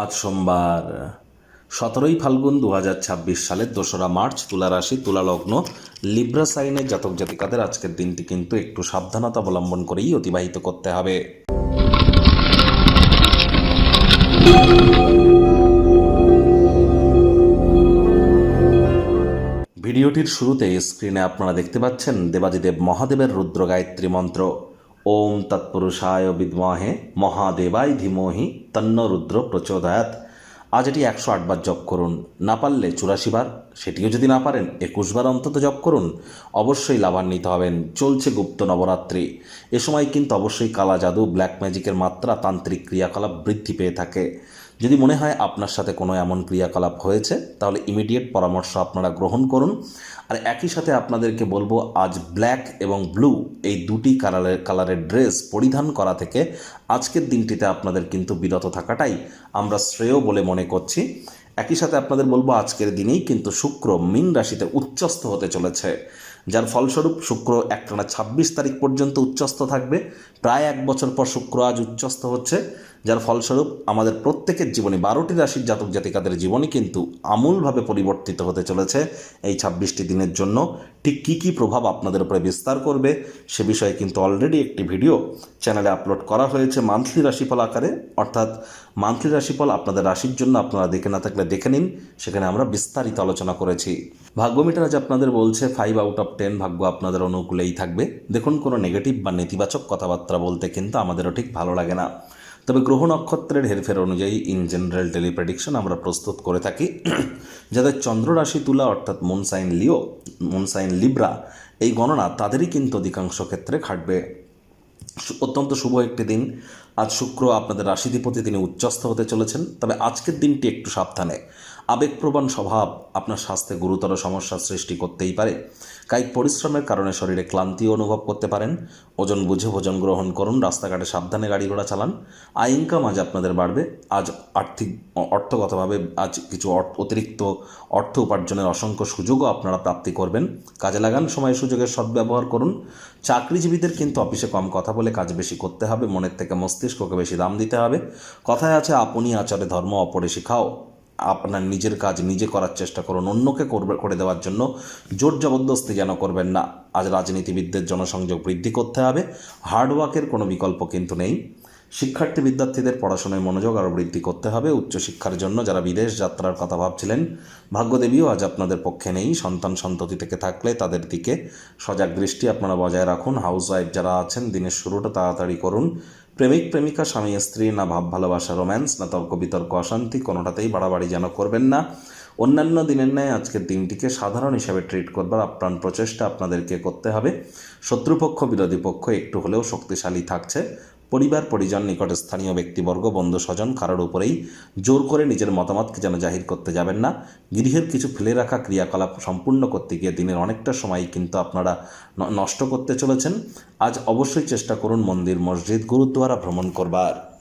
আজ সোমবার 17ই ফাল্গুন 2026 সালের 2রা মার্চ, তুলা রাশি, তুলা লগ্ন, লিব্রা সাইনের জাতক জাতিকাদের আজকের দিনটি কিন্তু একটু সাবধানতা অবলম্বন করেই অতিবাহিত করতে হবে। ভিডিওটির শুরুতে স্ক্রিনে আপনারা দেখতে পাচ্ছেন দেবাদিদেব মহাদেবের রুদ্র গায়ত্রী মন্ত্র। ওম তৎপুরুষায় বিদ্মহে মহাদেবায় ধীমহি তন্ন রুদ্র প্রচোদয়াৎ। আজ এটি 108 বার জপ করুন, না পারলে 84 বার, সেটিও যদি না পারেন 21 বার অন্তত জপ করুন। অবশ্যই লাভান্বিত হবেন। চলছে গুপ্ত নবরাত্রি, এ সময় কিন্তু অবশ্যই কালা জাদু, ব্ল্যাক ম্যাজিকের মাত্রা, তান্ত্রিক ক্রিয়াকলাপ বৃদ্ধি পেয়ে থাকে। যদি মনে হয় আপনার সাথে কোনো এমন ক্রিয়াকলাপ হয়েছে, তাহলে ইমিডিয়েট পরামর্শ আপনারা গ্রহণ করুন। আর একই সাথে আপনাদেরকে বলবো, আজ ব্ল্যাক এবং ব্লু এই দুটি কালারের ড্রেস পরিধান করা থেকে আজকের দিনটিতে আপনাদের কিন্তু বিরত থাকাটাই আমরা শ্রেয় বলে মনে করছি। একই সাথে আপনাদের বলবো, আজকের দিনেই কিন্তু শুক্র মীন রাশিতে উচ্চস্থ হতে চলেছে, যার ফলস্বরূপ শুক্র একটানা 26 তারিখ পর্যন্ত উচ্চস্থ থাকবে। প্রায় 1 বছর পর শুক্র আজ উচ্চস্থ হচ্ছে, যার ফলস্বরূপ আমাদের প্রত্যেকের জীবনে 12টি রাশির জাতক জাতিকাদের জীবনই কিন্তু আমূলভাবে পরিবর্তিত হতে চলেছে এই 26টি দিনের জন্য। ঠিক কী কী প্রভাব আপনাদের উপরে বিস্তার করবে সে বিষয়ে কিন্তু অলরেডি একটি ভিডিও চ্যানেলে আপলোড করা হয়েছে মান্থলি রাশিফল আকারে, অর্থাৎ মান্থলি রাশিফল আপনাদের রাশির জন্য। আপনারা দেখে না থাকলে দেখে নিন, সেখানে আমরা বিস্তারিত আলোচনা করেছি। ভাগ্যমিটার আজ আপনাদের বলছে 5 আউট অফ 10 ভাগ্য আপনাদের অনুকূলেই থাকবে। দেখুন, কোনো নেগেটিভ বা নেতিবাচক কথাবার্তা বলতে কিন্তু আমাদেরও ঠিক ভালো লাগে না, তবে গ্রহ নক্ষত্রের হেরফের অনুযায়ী ইন জেনারেল টেলি প্রেডিকশন আমরা প্রস্তুত করে থাকি। যাদের চন্দ্র রাশি তুলা, অর্থাৎ মুন সাইন লিও, মুন সাইন লিব্রা, এই গণনা তাদেরই কিন্তু অধিকাংশ ক্ষেত্রে খাটবে। অত্যন্ত শুভ একটি দিন। আজ শুক্র আপনাদের রাশিধিপতি, তিনি উচ্চস্থ হতে চলেছেন। তবে আজকের দিনটি একটু সাবধানে। আবেগপ্রবণ স্বভাব আপনার স্বাস্থ্যে গুরুতর সমস্যার সৃষ্টি করতেই পারে। কায়িক পরিশ্রমের কারণে শরীরে ক্লান্তিও অনুভব করতে পারেন। ওজন বুঝে ভোজন গ্রহণ করুন, রাস্তাঘাটে সাবধানে গাড়ি ঘোড়া চালান। আয় ইনকাম আজ আপনাদের বাড়বে। আজ অর্থগতভাবে আজ কিছু অতিরিক্ত অর্থ উপার্জনের অসংখ্য সুযোগও আপনারা প্রাপ্তি করবেন। কাজে লাগান, সময় সুযোগের সদ্ব্যবহার করুন। চাকরিজীবীদের কিন্তু অফিসে কম কথা বলে কাজ বেশি করতে হবে, মনের থেকে মস্তিষ্ককে বেশি দাম দিতে হবে। কথায় আছে, আপনি আচারে ধর্ম অপরে শিখাও। আপনার নিজের কাজ নিজে করার চেষ্টা করুন, অন্যকে করে দেওয়ার জন্য জোর জবরদস্তি যেন করবেন না। আজ রাজনীতিবিদদের জনসংযোগ বৃদ্ধি করতে হবে। হার্ডওয়ার্কের কোনো বিকল্প কিন্তু নেই। শিক্ষার্থী বিদ্যার্থীদের পড়াশোনায় মনোযোগ আরও বৃদ্ধি করতে হবে। উচ্চশিক্ষার জন্য যারা বিদেশ যাত্রার কথা ভাবছিলেন, ভাগ্যদেবীও আজ আপনাদের পক্ষে নেই। সন্তান সন্ততি থেকে থাকলে তাদের দিকে সজাগ দৃষ্টি আপনারা বজায় রাখুন। হাউসওয়াইফ যারা আছেন, দিনের শুরুটা তাড়াতাড়ি করুন। প্রেমিক প্রেমিকা, স্বামী স্ত্রী, না ভাব ভালোবাসা রোম্যান্স, না তর্ক বিতর্ক অশান্তি, কোনোটাতেই বাড়াবাড়ি যেন করবেন না। অন্যান্য দিনের ন্যায় আজকের দিনটিকে সাধারণ হিসাবে ট্রিট করবার আপ্রাণ প্রচেষ্টা আপনাদেরকে করতে হবে। শত্রুপক্ষ বিরোধী পক্ষ একটু হলেও শক্তিশালী থাকছে। পরিবার পরিজন, নিকট স্থানীয় ব্যক্তিবর্গ, বন্ধু স্বজন, কারোর উপরেই জোর করে নিজের মতামতকে যেন জাহির করতে যাবেন না। গৃহের কিছু ফেলে রাখা ক্রিয়াকলাপ সম্পূর্ণ করতে গিয়ে দিনের অনেকটা সময় কিন্তু আপনারা নষ্ট করতে চলেছেন। আজ অবশ্যই চেষ্টা করুন মন্দির, মসজিদ, গুরুদ্বারা ভ্রমণ করবার।